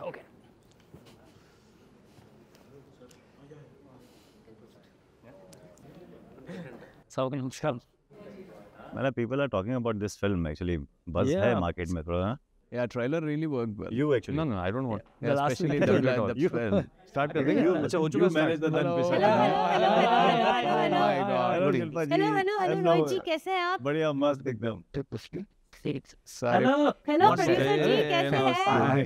Okay. Saugan, chal. मतलब people are talking about this film actually. Buzz है market में थोड़ा. Yeah, trailer really worked well. You actually. No, I don't want. Yeah, especially the film. Start कर देंगे. अच्छा हो चुका manage the Hello. done. Hello Rohit ji, कैसे हैं आप? बढ़िया मस्त एकदम. हेलो प्रोड्यूसर जी, कैसे हैं?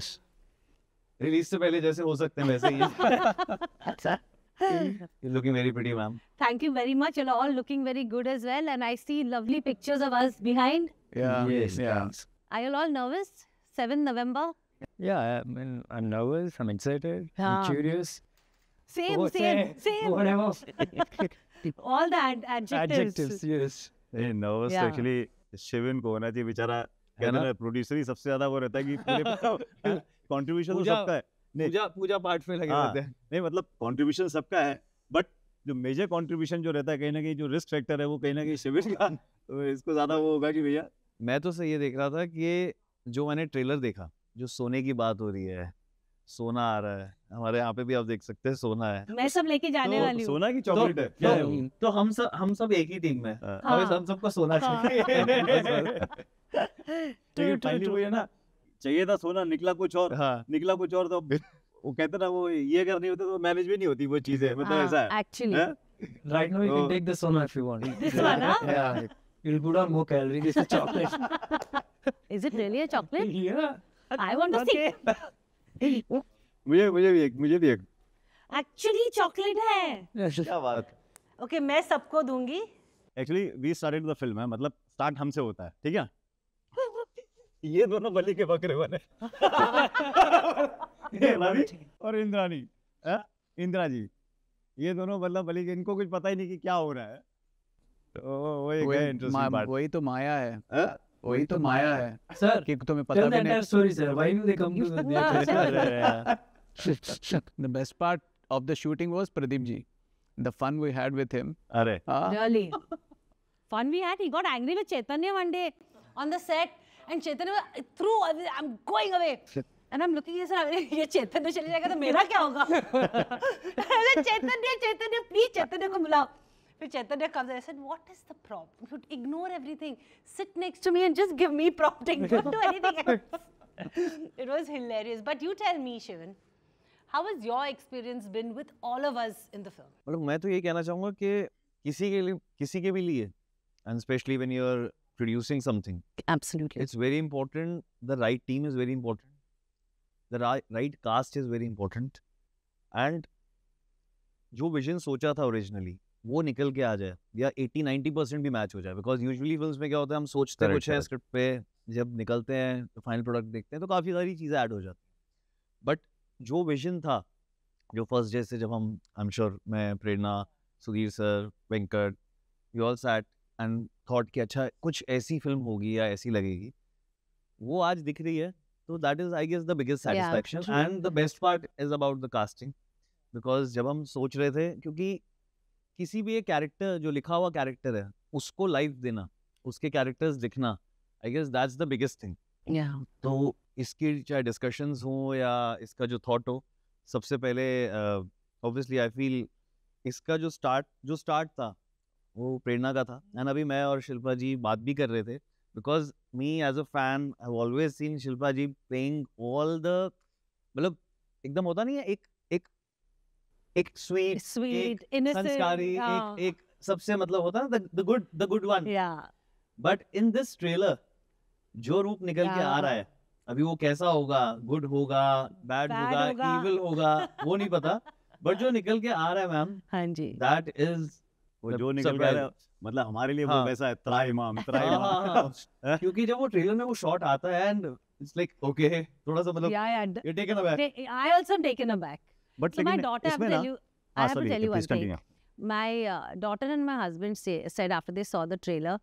रिलीज से पहले जैसे हो सकते हैं वैसे ही. अच्छा. You're looking very pretty, ma'am. Thank you very much. You're all looking very good as well, and I see lovely pictures of us behind. Yeah. Yes. Yeah. Are you all nervous? 7 November. Yeah, I mean, I'm nervous, I'm excited, Yeah. I'm curious. Same. Whatever. All the adjectives. Adjectives, yes. Nervous Yeah. actually Shivin को होना चाहिए बेचारा. कहते हैं producer ही सबसे ज्यादा वो रहता है कि कंट्रीब्यूशन तो सबका है. पूजा पाठ में लगे रहते हैं. नहीं मतलब कंट्रीब्यूशन सबका है, बट जो मेजर कंट्रीब्यूशन जो रहता है कहीं ना कहीं जो रिस्क फैक्टर है वो कहीं ना कहीं शिविन का. तो इसको ज्यादा वो होगा कि भैया. मैं तो सही ये देख रहा था कि ये जो मैंने ट्रेलर देखा, जो सोने की बात हो रही है, सोना आ रहा है, हमारे यहाँ पे भी आप देख सकते हैं सोना है. मैं सब लेके जाने तो वाली हूँ. सोना की चॉकलेट है क्या है वो? तो हम सब एक ही टीम में. हाँ. हम सबको सोना चाहिए. लेकिन फाइनली वो है ना, चाहिए था सोना, निकला कुछ और. हाँ. निकला कुछ और. तो वो कहते ना वो ये अगर नहीं होता तो मैनेज भी नहीं होती वो चीजें. मतलब ऐसा है. Actually. Right now, you Oh. can take the sona if you want. This one, huh? Yeah. You'll put on more calories. This is chocolate. Is it really a chocolate? Yeah. I want to see. मुझे भी एक. Actually, chocolate है. क्या बात. Okay, मैं सबको दूंगी. Actually we started the film है, मतलब स्टार्ट हमसे होता है, ठीक है. ये दोनों बलि के बकरे बने. और इंद्रानी, इंदिरा जी, ये दोनों मतलब बलि के, इनको कुछ पता ही नहीं कि क्या हो रहा है. तो वो एक है इंटरेस्टिंग पार्ट. वही तो माया है. वही तो माया है. Sir, कि तुम्हें पता tell the भी नहीं. entire story, sir. Why do they come to the theatre? The best part of the shooting was Pradeep ji. The fun we had with him. अरे Really. Fun we had. He got angry with Chaitanya one day on the set, and Chaitanya was through. I'm going away. And I'm looking at him. ये चैतन्य चले जाएगा तो मेरा क्या होगा? चैतन्य, please चैतन्य को बुलाओ. फिर चैतन्य comes and I said, what is the problem? You ignore everything. Sit next to me and just give me prompting. Don't do anything else. It was hilarious. But you tell me, Shivan, how has your experience been with all of us in the film? मतलब मैं तो ये कहना चाहूँगा कि किसी के भी लिए, and especially when you are producing something, Absolutely. it's very important. The right team is very important. The right cast is very important. And जो विजन सोचा था ओरिजिनली वो निकल के आ जाए या 80-90% भी मैच हो जाए. बिकॉज यूजुअली फिल्म्स में क्या होता है, हम सोचते कुछ है स्क्रिप्ट पे, जब निकलते हैं तो फाइनल प्रोडक्ट देखते हैं तो काफ़ी सारी चीज़ें ऐड हो जाती हैं. बट जो विजन था, जो फर्स्ट डे से जब हम आई एम श्योर मैं, Prerna, Sudhir sir, Venkat, we all sat and thought कि अच्छा कुछ ऐसी फिल्म होगी या ऐसी लगेगी, वो आज दिख रही है. तो that is I guess the biggest satisfaction. And the best part is about the casting. Because जब हम सोच रहे थे, क्योंकि किसी भी एक कैरेक्टर जो लिखा हुआ कैरेक्टर है उसको लाइफ देना, उसके कैरेक्टर्स दिखना, I guess that's the biggest thing. तो इसकी चाहे डिस्कशंस हो या इसका जो थॉट हो, सबसे पहले ऑब्वियसली आई फील इसका जो स्टार्ट था वो प्रेरणा का था. एंड अभी मैं और शिल्पा जी बात भी कर रहे थे, because me as a fan I have always seen Shilpa ji playing all the, मतलब एकदम होता नहीं है एक स्वीट, innocent, संस्कारी, एक सबसे मतलब होता है the good one. But in this trailer जो रूप निकल के आ रहा है, अभी वो कैसा होगा, गुड होगा, बैड होगा, इविल होगा, वो नहीं पता. बट जो निकल के आ रहा है मैम, हाँ जी, दैट इज वो जो निकल के आ रहा है, मतलब हमारे लिए वो वैसा है त्राहिमाम. क्योंकि जब वो ट्रेलर में वो शॉट आता है एंड इट्स लाइक ओके, थोड़ा सा मतलब you're taken aback. I also am taken aback. But So my daughter, I have to tell you one thing. My daughter and my husband said after they saw the trailer,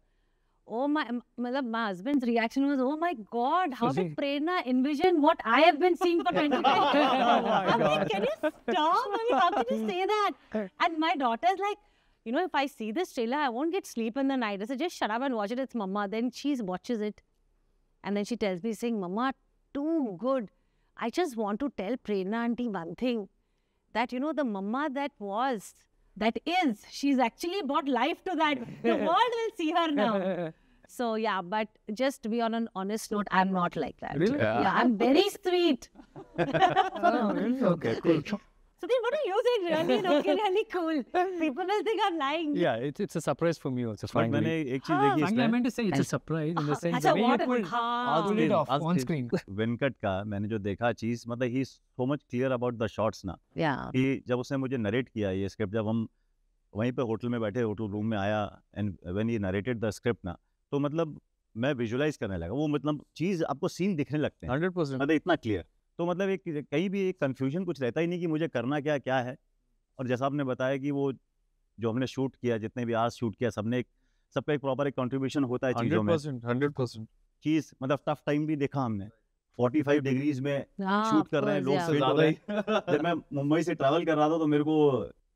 oh my, my husband's reaction was, oh my God, how did Prerna envision what I have been seeing for 25 years? I'm like, can you stop? I mean, how can you say that? And my daughter's like, you know, if I see this trailer, I won't get sleep in the night. I said, just shut up and watch it. It's Mama. Then she watches it. And then she tells me, saying, Mama, too good. I just want to tell Prerna auntie one thing, that you know the mama that is, she's actually brought life to that. The world will see her now. So yeah, but just to be on an honest note, I'm not like that. Really? Yeah, I'm very sweet. Oh, really? Okay, cool. So then what do you think? Really looking really cool. People will think I'm lying. Yeah, it's a surprise for me also. But मैंने Finally, एक चीज देखी finally I इसमें meant to say it's a surprise in the sense अच्छा, that what? it will हाँ. pull it off on on screen. screen. Venkat का मैंने जो देखा चीज मतलब ही so much clear about the shots ना Yeah. कि जब उसने मुझे नरेट किया ये स्क्रिप्ट, जब हम वहीं पे होटल में बैठे, होटल रूम में आया and when he narrated the script ना, तो मतलब मैं विजुलाइज करने लगा वो, मतलब चीज आपको सीन दिखने लगते हैं 100%. मतलब इतना क्लियर। तो मतलब एक कहीं भी एक कंफ्यूजन कुछ रहता ही नहीं कि मुझे करना क्या क्या है। और जैसा आपने बताया कि वो जो हमने शूट किया, जितने भी आज शूट किया, सबका एक प्रॉपर एक कंट्रीब्यूशन होता है चीजों में। 100%. चीज मतलब टफ टाइम भी देखा हमने, 45 डिग्रीज में हाँ, शूट of कर रहे हैं, course, लोग yeah. faint हो रहे हैं। जब मैं मुंबई से ट्रैवल कर रहा था तो मेरे को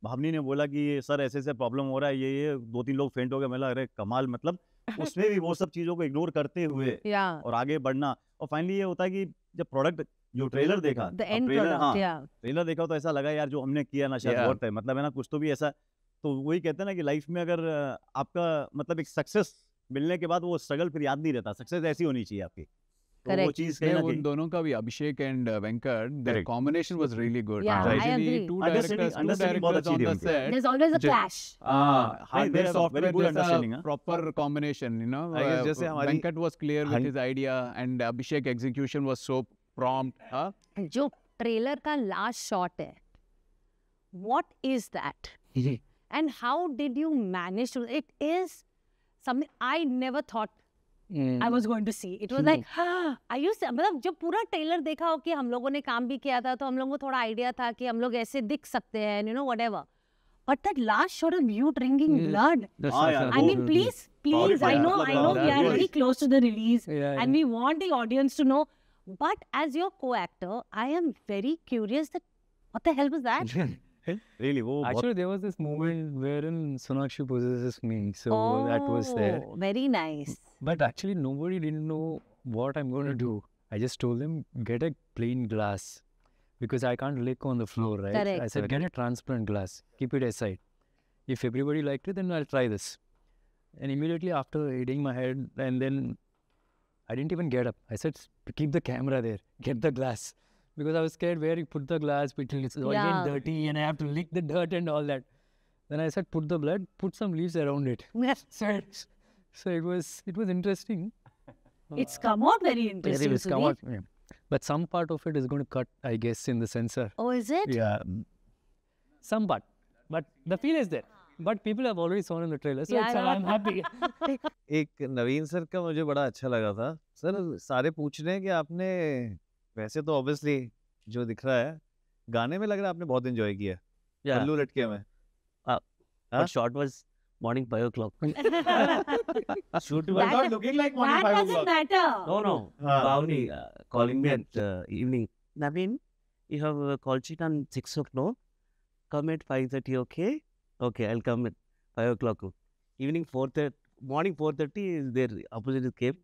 भावनी ने बोला कि सर ऐसे ऐसे प्रॉब्लम हो रहा है, ये 2-3 लोग फेंट हो गए। मैं लगा अरे कमाल, मतलब उसमें भी वो सब चीजों को इग्नोर करते हुए Yeah. और आगे बढ़ना। और फाइनली ये होता है कि जब प्रोडक्ट जो ट्रेलर देखा, The end product, yeah. Trailer देखा तो ऐसा लगा यार जो हमने किया ना शायद Yeah. बहुत है, मतलब है ना कुछ तो भी ऐसा। तो वही कहते हैं ना कि लाइफ में अगर आपका मतलब एक सक्सेस मिलने के बाद वो स्ट्रगल फिर याद नहीं रहता। सक्सेस ऐसी होनी चाहिए आपकी, तो वो Correct. चीज कहीं ना उन कहीं दोनों का भी, अभिषेक and Venkat, their Correct. combination was really good. Yeah, I Actually, agree. two Understanding directors बहुत on अच्छी the थी उनकी। set. There's always a Ju- clash. नहीं, Hardware, they have a software, very good जैसा understanding, हाँ। proper combination, you know. I guess जैसे हमारी- Venkat was clear with hmm- his idea and Abhishek execution was so prompt. Huh? जो trailer का last shot है, what is that? And how did you manage to? It is something I never thought I was going to see. It was like, I used to, मतलब जब पूरा trailer देखा हो कि हम लोगों ने काम भी किया था, तो हम लोगों को थोड़ा आइडिया था कि हम लोग ऐसे दिख सकते हैं, you know, whatever. But that last shot of you drinking blood. हाँ यार, I mean, please, Sorry, I know yeah. we are very close to the release, Yeah, and we want the audience to know. But as your co-actor, I am very curious that what the hell was that? really वो बहुत Actually, there was this moment wherein Sonakshi possesses me, so that was there. Oh, very nice. But actually, nobody didn't know what I'm going to do. I just told them, get a plain glass because I can't lick on the floor, right? Correct. I said, get a transparent glass, keep it aside. If everybody liked it, then I'll try this. And immediately after hitting my head, and then I didn't even get up. I said, keep the camera there, get the glass. Because I was scared where you put the glass, it's all Yeah. getting dirty and I have to lick the dirt and all that. Then I said, put the blood, put some leaves around it. So it was interesting. It's come out very interesting. It's come Sudhir. out, yeah. But some part of it is going to cut, I guess, in the censor. Oh, is it? Yeah. Some part. But the feel is there. But people have already shown in the trailer. So Yeah, it's, I know. I'm happy. एक नवीन sir का मुझे बड़ा अच्छा लगा था। Sir सारे पूछ रहे हैं कि आपने, वैसे तो ऑब्वियसली जो दिख रहा है, गाने में लग रहा है आपने बहुत एंजॉय किया। Yeah, पल्लू लटके में। Huh? but shot was morning 5 o'clock. Shoot was That- not looking like morning That 5 doesn't o'clock. matter. No. हाँ। Bhavani calling me at evening. Naveen, you have a call sheet on 6 o'clock. Come at 5:30, okay? Okay, I'll come at 5 o'clock. Evening 4:30, morning 4:30 is there. Opposite came.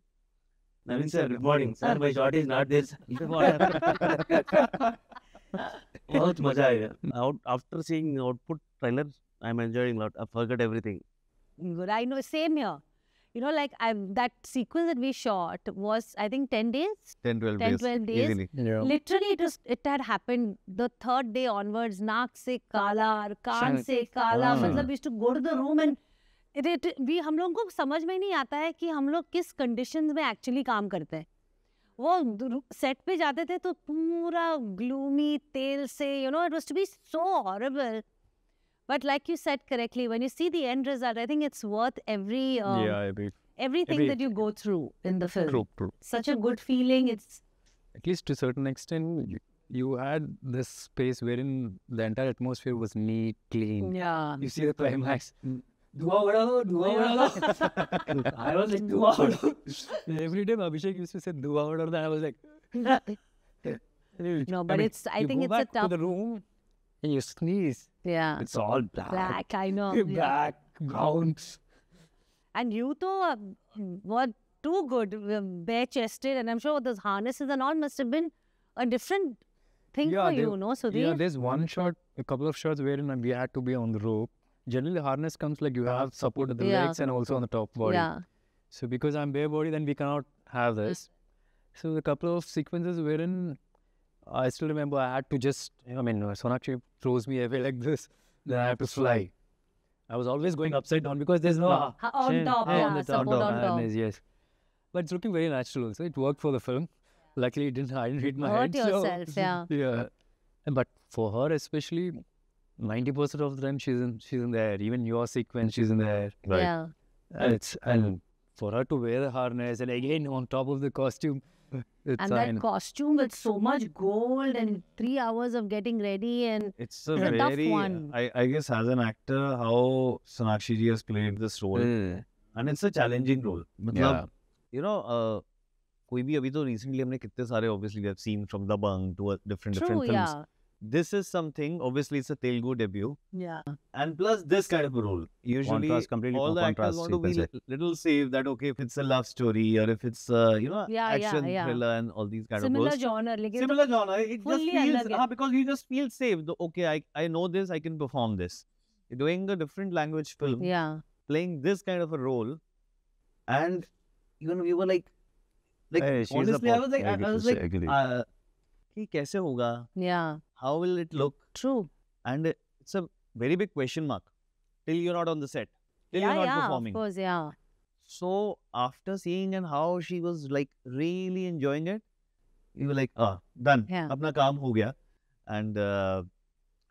Naveen sir, good morning. Sir, my shot is not there. बहुत मजा आया. After seeing output trailer, I'm enjoying a lot. I forgot everything. Good. I know. Same here. You know, like that sequence that we shot was, I think, 10 days. 10-12 10, days 12 days. easily। Yeah. Literally, it had happened the third day onwards. Naak se kala, और कान से काला. हाँ. मतलब we used to go to the room and हम लोगों को समझ में नहीं आता है कि हम लोग किस conditions में actually काम करते हैं. वो सेट पे जाते थे तो पूरा ग्लूमी तेल से, you know, it was to be so horrible. But like you said correctly, when you see the end result, I think it's worth every Yeah, I agree. everything every- that you go through in the film. True. Such a good feeling. It's At least to a certain extent, you had this space wherein the entire atmosphere was neat, clean. yeah. You see the climax. Dua uda do. I was like, dua uda. Every time Abhishek used to say dua uda, then I was like, No, but it's. I think you it's go a back to tough. the room and you sneeze. Yeah. It's all black. Black. I know. Yeah. Black, brown. And you were too good, bare chested, and I'm sure those harnesses and all must have been a different thing Yeah, for they- you, no, Sudhir? Yeah, there's one shot, a couple of shots wherein we had to be on the rope. Generally, the harness comes like you have support at the Yeah. legs and also on the top body. Yeah. So because I'm bare body, then we cannot have this. So a couple of sequences wherein I still remember I had to just, I mean, Sonakshi throws me away like this, then I have to fly. I was always going upside down because there's no On top, on yeah, the support on top. harness, yes. But it's looking very natural, so it worked for the film. Luckily, I didn't hit my Hurt head. so- yourself, yeah. yeah. But for her especially, 90% of the time she's in there. Even your sequence, she's in there. Right. Yeah. And for her to wear the harness and again on top of the costume, it's And that costume with so much gold and 3 hours of getting ready and It's a It's a tough very, one. I guess as an actor, how Sonakshi ji has played this role. And it's a challenging role. मतलब, you know, कोई भी अभी तो recently हमने कितने सारे obviously we have seen from Dabangg to different true, films. yeah. This is something, obviously it's a Telugu debut. Yeah. And plus this kind of a role. Usually Contrast, completely all the actors contrast want to be sequence. little safe that okay, if it's a love story or if it's action thriller and all these kind Similar of roles. genre, लेकिन Similar genre, it just fully feels, अलग है. because you just feel safe. Okay, I know this, I can perform this. You're doing a different language film, yeah. playing this kind of a role, and even we were like Hey, she's a honestly, I pop- was like, I was like, agree. कि कैसे होगा? Yeah. How will it look? True. And it's a very big question mark till you're not on the set, till Yeah, you're not yeah, performing. of course, yeah. So after seeing and how she was like really enjoying it, you were like, done. Yeah. अपना काम हो गया. And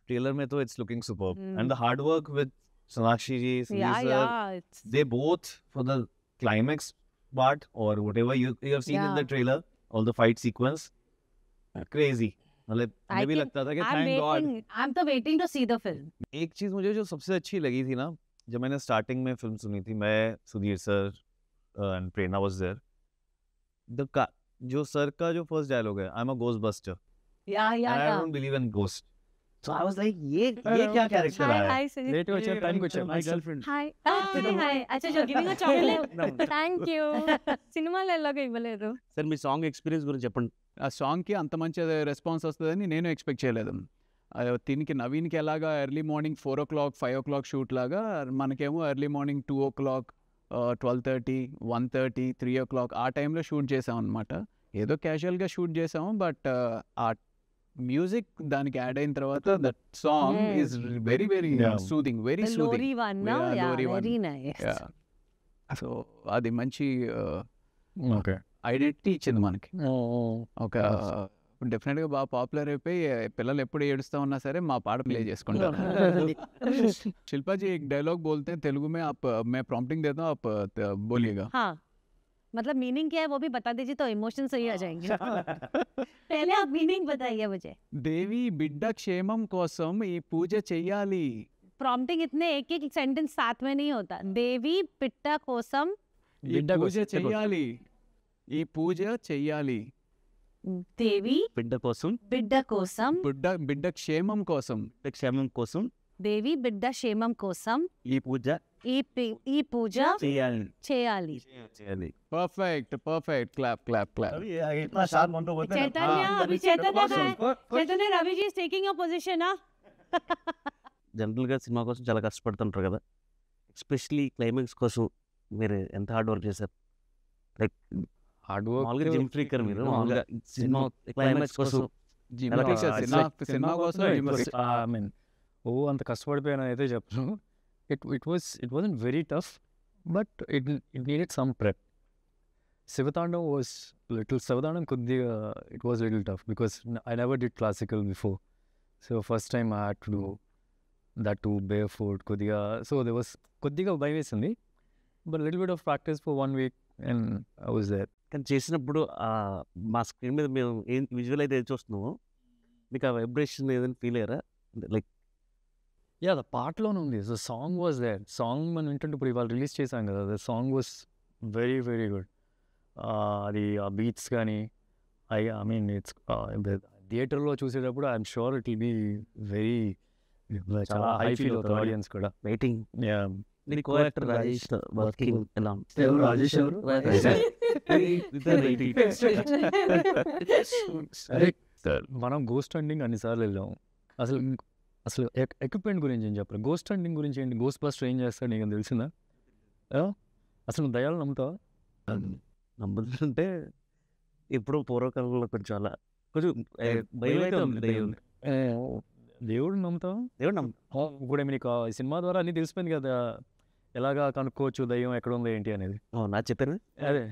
trailer में तो it's looking superb. And the hard work with Sonakshi ji, Sudhir Yeah, sir, yeah. It's, they both for the climax part or whatever you have seen in the Yeah. trailer, all the fight sequence, crazy. मतलब I मुझे भी can- लगता था कि I'm thank God. waiting. I'm so waiting to see the film. एक चीज मुझे जो सबसे अच्छी लगी थी ना, जब मैंने स्टार्टिंग में फिल्म सुनी थी, मैं, Sudhir sir and Prerna was there, जो सर का जो फर्स्ट डायलॉग है, I am a ghost buster Yeah, and yeah, I yeah. Don't believe in ghost. So I was like ये क्या कैरेक्टर Hi, है? hi, Sudhir. Late watch time kuch My girlfriend. Hi. Hi. अच्छा, you're giving a chocolate? Thank you. సినిమాలో ఎలాగో ఇవ్వలేదు. Sir మీ song experience గురించి చెప్పండి. ఆ సాంగ్కి అంత మంచి రెస్పాన్స్ వస్తుందని నేను ఎక్స్పెక్ట్ చేయలేదు. దీనికి నవీన్కి ఎలాగా early morning 4 o'clock 5 o'clock shoot లాగా మనకేమో ఎర్లీ మార్నింగ్ 2 o'clock 12:30 1:30 3 o'clock ఆ టైంలో షూట్ చేసాం అనమాట. ఏదో క్యాజువల్గా షూట్ చేసాము, బట్ ఆ మ్యూజిక్ దానికి యాడ్ అయిన తర్వాత that song is very very Yeah. Soothing, very The soothing. Lori one, no? Yeah, Yeah, Lori one. very nice. So అది మంచి Okay. ఐడెంటిటీ ఇచ్చింది మనకి. Oh. ఒక డెఫినెట్గా బాగా పాపులర్ అయిపోయి పిల్లలు ఎప్పుడు ఏడుస్తా ఉన్నా సరే మా పాట ప్లే చేసుకుంటారు. शिल्पा जी एक डायलॉग बोलते हैं तेलुगु में, आप मैं प्रॉम्प्टिंग देता हूँ, आप बोलिएगा. हाँ. मतलब मीनिंग क्या है वो भी बता दीजिए तो इमोशन सही आ जाएंगे. पहले आप मीनिंग बताइए मुझे. దేవి బిడ్డ క్షేమం కోసం ఈ పూజ చెయ్యాలి. प्रॉम्प्टिंग इतने एक एक सेंटेंस साथ में नहीं होता. देवी पिट्टा कोसम ఈ పూజ చెయ్యాలి, ఈ పూజ చెయ్యాలి. देवी బిడ్డ కోసం, బిడ్డ కోసం బిడ్డ క్షేమం కోసం, క్షేమం కోసం దేవి బిడ్డ క్షేమం కోసం ఈ పూజ ఈ పూజ చేయాలి. చేయాలి. Perfect perfect, clap clap clap. अभी ये इतना शार्प मंत्र बोलते हैं ना। चैतन्य हाँ, अभी चैतन्य का है. चैतन्य Ravi ji is taking your position. జనరల్గా సినిమా కోసం చాలా కష్టపడుతుంటారు కదా, ఎస్పెషలీ క్లైమాక్స్ కోసం మీరు ఎంత హార్డ్ వర్క్ చేశారు? Like Hard work. మామూలుగా జిమ్ ఫ్రీకర్ మీరు, మామూలుగా సినిమా క్లైమాక్స్ కోసం సినిమా కోసం I mean, అంత కష్టపడిపోయాను అయితే చెప్పను. It wasn't very tough, but it needed some prep. Sivatandavam కొద్దిగా it was a little tough because I never did classical before. So first time I had to do that too barefoot కొద్దిగా. So there was కొద్దిగా భయం వేసింది, but a little bit of practice for 1 week and I was there. కానీ చేసినప్పుడు మా screen మీద మేము ఏం విజువల్ అయితే చూస్తున్నామో మీకు ఆ వైబ్రేషన్ ఏదైనా ఫీల్ అయ్యారా? లైక్ Yeah, the పాటలోనే ఉంది. The song was there. Song మనం వింటుంటే ఇప్పుడు ఇవాళ రిలీజ్ చేశాం కదా, the song was very very good. అది ఆ బీట్స్ కానీ ఐ మీన్ ఇట్స్ థియేటర్లో చూసేటప్పుడు I'm sure it will be very చాలా హై ఫీల్ అవుతుంది ఆడియన్స్ కూడా. వెయిటింగ్. Yeah. మీ కో యాక్టర్ రాజేష్ వర్కింగ్ ఎలా రాజేష్ ఎవరు? ఉంది? అరే మనం గోస్ట్ హంటింగ్ అన్నిసార్లు వెళ్ళాం. అసలు అసలు ఎక్విప్మెంట్ గురించి ఏం చెప్పరు. గోస్ట్ హంటింగ్ గురించి ఏంటి? గోస్ట్ బస్టర్ ఏం చేస్తాడు నీకు తెలిసిందా? అసలు నువ్వు దయ్యాలు నమ్ముతావా? నమ్ముతుంటే ఇప్పుడు పూర్వకాలంలో కొంచెం అలా కొంచెం భయం అయితే ఉంది. దయ్యం దేవుడు నమ్ముతావా? దేవుడు నమ్ము ఇప్పుడు నీకు ఈ సినిమా ద్వారా అన్నీ తెలిసిపోయింది కదా, ఎలాగా కనుక్కోవచ్చు దయ్యం ఎక్కడ ఉందో ఏంటి అనేది. నా చెప్పాను. అదే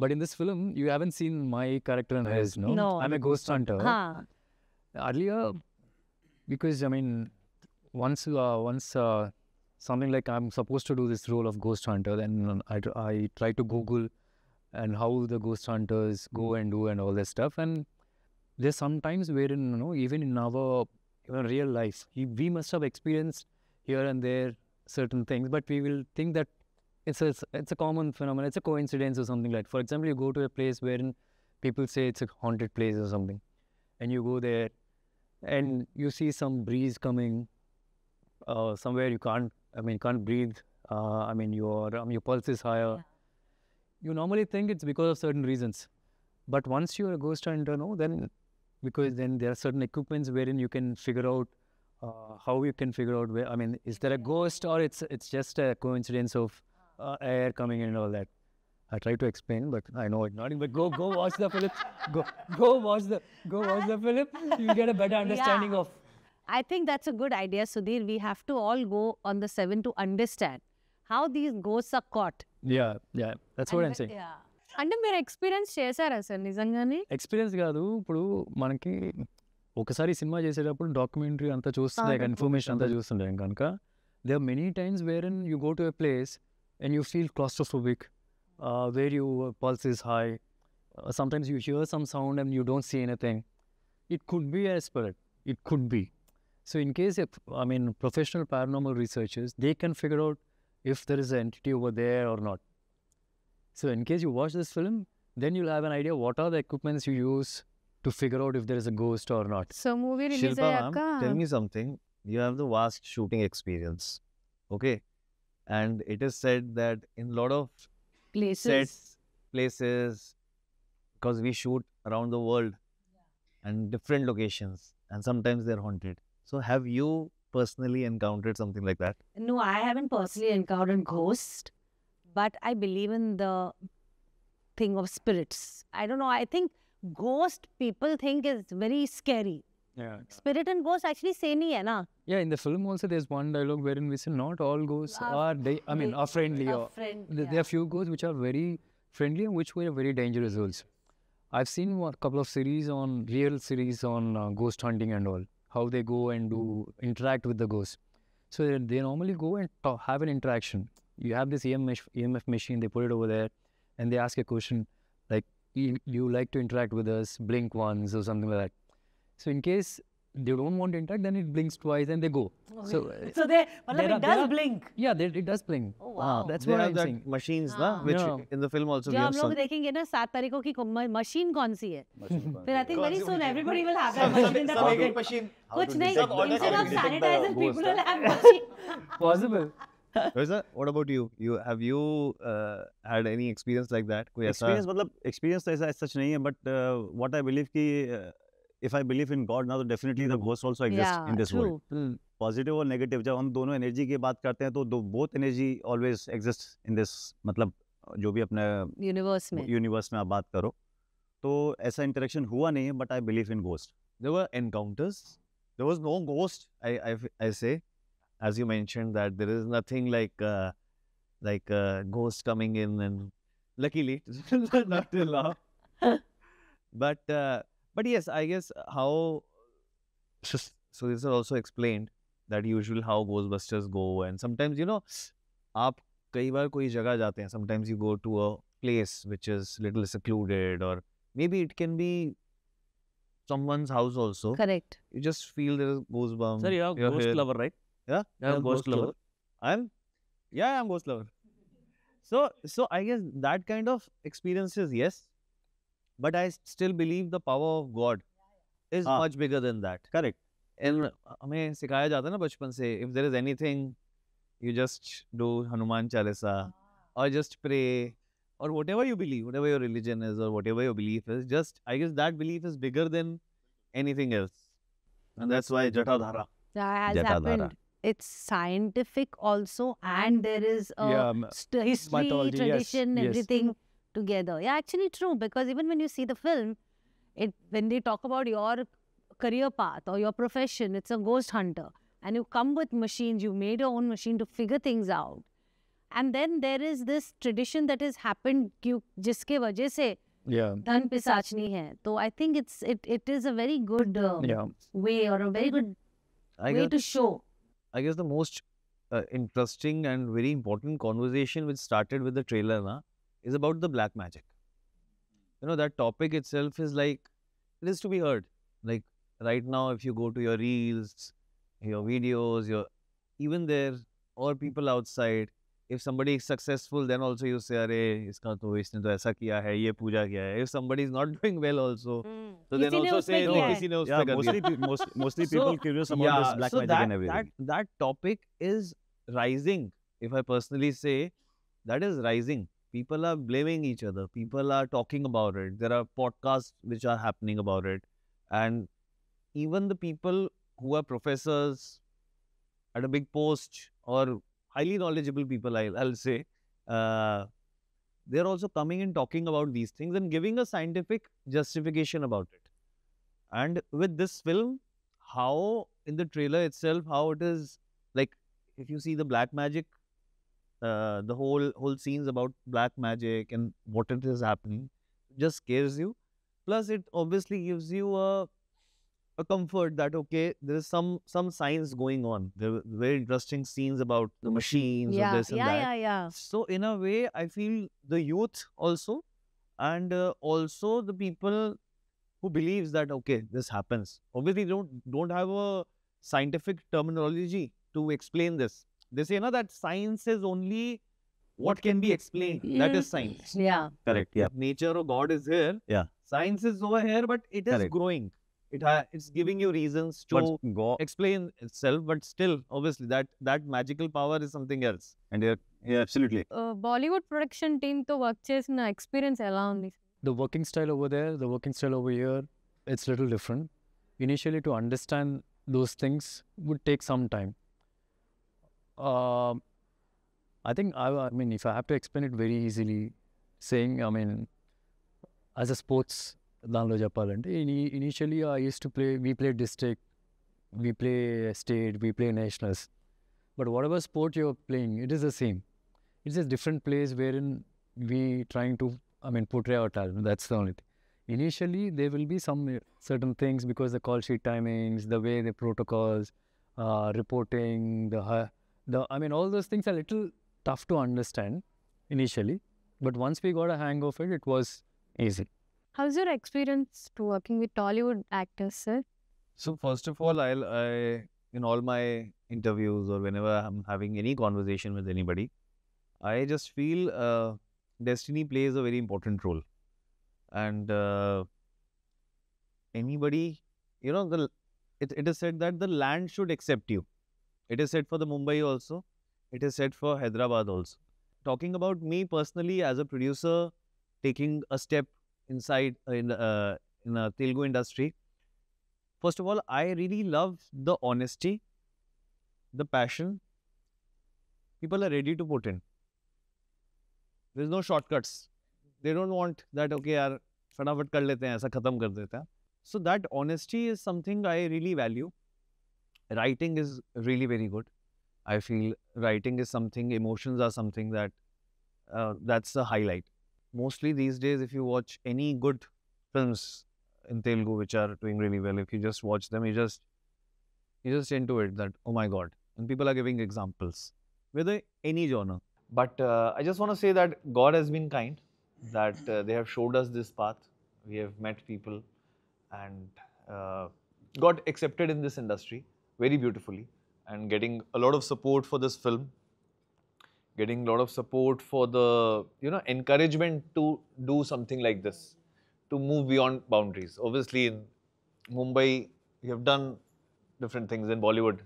but in this film you haven't seen my character and హైస్. No. I'm a ghost hunter. Huh. Earlier, because I mean, once something like I'm supposed to do this role of ghost hunter, then I try to Google and how the ghost hunters go and do and all that stuff. And there's sometimes wherein, even in our real life, we must have experienced here and there certain things, but we will think that it's a common phenomenon, it's a coincidence or something like. For example, you go to a place wherein people say it's a haunted place or something, and you go there and you see some breeze coming somewhere you can't breathe. Your pulse is higher. Yeah. You normally think it's because of certain reasons, but once you're a ghost hunter, then because then there are certain equipments wherein you can figure out how you can figure out where, is there a ghost or it's just a coincidence of air coming in and all that. I try to explain, but I know it's not. But go watch the film. Go watch the film. You'll get a better understanding Yeah. of. I think that's a good idea, Sudhir. We have to all go on the 7 to understand how these ghosts are caught. Yeah. That's what I'm saying. Yeah. అంటే మీరు experience చేశారా sir నిజంగానే? Experience కాదు, ఇప్పుడు మనకి ఒకసారి cinema చేసేటప్పుడు documentary అంతా చూస్తుండే, ఇన్ఫర్మేషన్ అంతా చూస్తుండే కనుక there are many times wherein you go to a place and you feel claustrophobic, where your pulse is high. Sometimes you hear some sound and you don't see anything. It could be a spirit. It could be. So in case professional paranormal researchers, they can figure out if there is an entity over there or not. So in case you watch this film, then you'll have an idea what are the equipments you use to figure out if there is a ghost or not. So movie release Shilpa అయ్యాక ma'am, tell me something. You have the vast shooting experience, okay? And it is said that in a lot of Places. sets, places, because we shoot around the world and different locations, and sometimes they're haunted. So have you personally encountered something like that? No, I haven't personally encountered ghosts, but I believe in the thing of spirits. I don't know. I think ghost people think is very scary. Yeah. Spirit and ghost actually same ही है ना? Yeah, in the film also there's one dialogue wherein we say not all ghosts are friendly. A Or friend. there are few ghosts which are very friendly and which were very dangerous also. I've seen a couple of real series on ghost hunting and all, how they go and interact with the ghosts. So they normally go and have an interaction. You have this EMF machine, they put it over there and they ask a question like, you like to interact with us, blink once or something like that. So in case they don't want to interact, then it blinks twice and they go. So So there it are- does there are- blink. yeah, it does blink. Oh wow. That's They what have I'm that saying. machines, हाँ. which Yeah. in the film also जो we हम have लोग some. देखेंगे ना 7 तारीख की machine कौन सी है? फिर I think very soon everybody will have that machine in the pocket. कुछ नहीं, instead of sanitizer, people will have machine. Possible. Rosa, what about you? Have you had any experience like that? कोई ऐसा experience मतलब experience तो ऐसा सच नहीं है, but what I believe कि if I believe in God ना, तो definitely the ghost also exist in this world. true. Positive और नेगेटिव, जब हम दोनों एनर्जी की बात करते हैं तो both energy always exist in this, मतलब जो भी अपने Universe में. यूनिवर्स में आप बात करो, तो ऐसा इंटरेक्शन हुआ नहीं है, but I believe in ghost. there were encounters? There was no ghost. I say, as you mentioned that there is nothing like ghost coming in, and luckily not till now. But yes, I guess how. So this is also explained that usually how Ghostbusters go, and sometimes आप कई बार कोई जगह जाते हैं. Sometimes you go to a place which is little secluded, or maybe it can be someone's house also. Correct. You just feel there is goosebumps. Sir, you are you're ghost here. lover, right? Yeah, You are I'm ghost lover. I'm ghost lover. So I guess that kind of experiences, yes, but I still believe the power of God is हाँ. much bigger than that. Correct. And हमें सिखाया जाता है ना बचपन से, if there is anything, you just do Hanuman Chalisa or just pray or whatever you believe, whatever your religion is or whatever your belief is, just I guess that belief is bigger than anything else. And that's why Jatadhara. That has Jatadhara. happened. It's scientific also, and there is a history, mythology, yes, tradition, yes. everything together. Yeah, actually true. Because even when you see the film, when they talk about your career path or your profession, it's a ghost hunter, and you come with machines. You made your own machine to figure things out, and then there is this tradition that has happened, जिसके वजह से Yeah. धन पिशाचनी है. So I think it is a very good Yeah. way, or a very good I way guess, to show. I guess the most interesting and very important conversation which started with the trailer is about the black magic. You know, that topic itself is like, it is to be heard. Like right now, if you go to your reels, your videos, even there, or people outside, if somebody is successful, then also you say, "Arey, इसने तो ऐसा किया है, ये पूजा किया है." If somebody is not doing well also, so then किसी ने also उसमें say, "No, किया है." किसी ने उस Yeah, पे कर mostly, दिया." mostly So, people curious about this black so magic and everything. that topic is rising. If I personally say, that is rising. People are blaming each other. People are talking about it. There are podcasts which are happening about it, and even the people who are professors at a big post or highly knowledgeable people, I'll say, they're also coming and talking about these things and giving a scientific justification about it. And with this film, how in the trailer itself, how it is like, if you see the black magic, the whole scenes about black magic and what it is happening, just scares you. Plus, it obviously gives you a comfort that okay, there is some science going on. There were very interesting scenes about the machines or this and that. Yeah. So in a way, I feel the youth also, and also the people who believes that okay, this happens. Obviously, don't have a scientific terminology to explain this. They say that science is only what can be explained. That is science. Yeah. Correct. Yeah. Nature or God is here. Yeah. Science is over here, but it is Correct. growing. It's giving you reasons But to explain itself, but still, obviously, that magical power is something else. and yeah, absolutely. Bollywood production team తో work చేసిన experience ఎలా ఉంది? The working style over there, the working style over here, it's little different. Initially, to understand those things would take some time. I think, I mean, if I have to explain it very easily, saying, I mean, as a sports, దానిలో చెప్పాలంటే initially I used to play, we play district, we play state, we play nationals. But whatever sport you're playing, it is the same. It's just different place wherein we trying to, I mean, portray our talent. That's the only thing. Initially, there will be some certain things because the call sheet timings, the way the protocols, reporting, I mean, all those things are little tough to understand initially. But once we got a hang of it, it was easy. How's your experience to working with Tollywood actors, sir? So first of all, I in all my interviews or whenever I'm having any conversation with anybody, I just feel destiny plays a very important role. And anybody, it is said that the land should accept you. It is said for the Mumbai also. It is said for Hyderabad also. Talking about me personally as a producer, taking a step inside in a Telugu industry. First of all, I really love the honesty, the passion. People are ready to put in. There's no shortcuts. They don't want that, okay, yaar, फटाफट कर लेते हैं, ऐसा खत्म कर देते हैं. So that honesty is something I really value. Writing is really very good. I feel writing is something, emotions are something that that's a highlight. Mostly these days, if you watch any good films in Telugu which are doing really well, if you just watch them, you just into it that, oh my God. And people are giving examples, whether any genre. But I just want to say that God has been kind, that they have showed us this path. We have met people and got accepted in this industry very beautifully, and getting a lot of support for this film, getting a lot of support for the encouragement to do something like this, to move beyond boundaries. Obviously in Mumbai we have done different things in Bollywood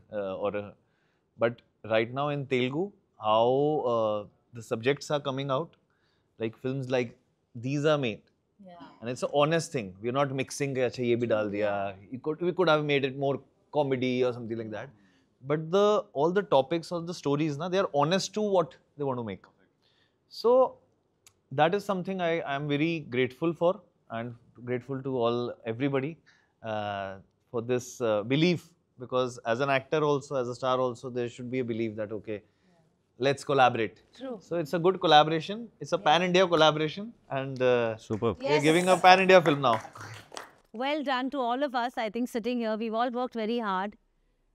but right now in Telugu, how the subjects are coming out, like films like these are made. And it's an honest thing. We're not mixing ke, "Acha, ye bhi dal diya." We could have made it more comedy or something like that. But all the topics or the stories, they are honest to what they want to make. So that is something I am very grateful for, and grateful to everybody for this belief. Because as an actor also, as a star also, there should be a belief that okay, let's collaborate. True. So it's a good collaboration. It's a pan-India collaboration, and Superb. we're giving a pan-India film now. Well done to all of us. I think sitting here, we've all worked very hard.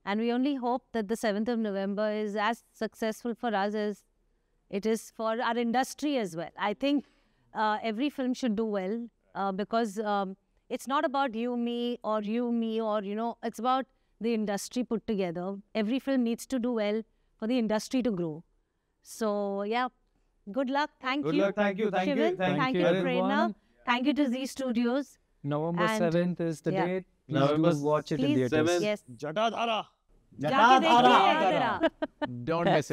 And we only hope that the 7th of November is as successful for us as it is for our industry as well. I think every film should do well because it's not about you, me, or it's about the industry put together. Every film needs to do well for the industry to grow. So, yeah, good luck. Thank Good you. luck. Thank you. Thank you. Shivan, thank you to Prerna. everyone. Thank you to Z Studios. November And- 7th is the yeah. date. Please November do watch it in Please, theaters. yes. Jatadhara. जाके देखिए, जरा। Don't miss it.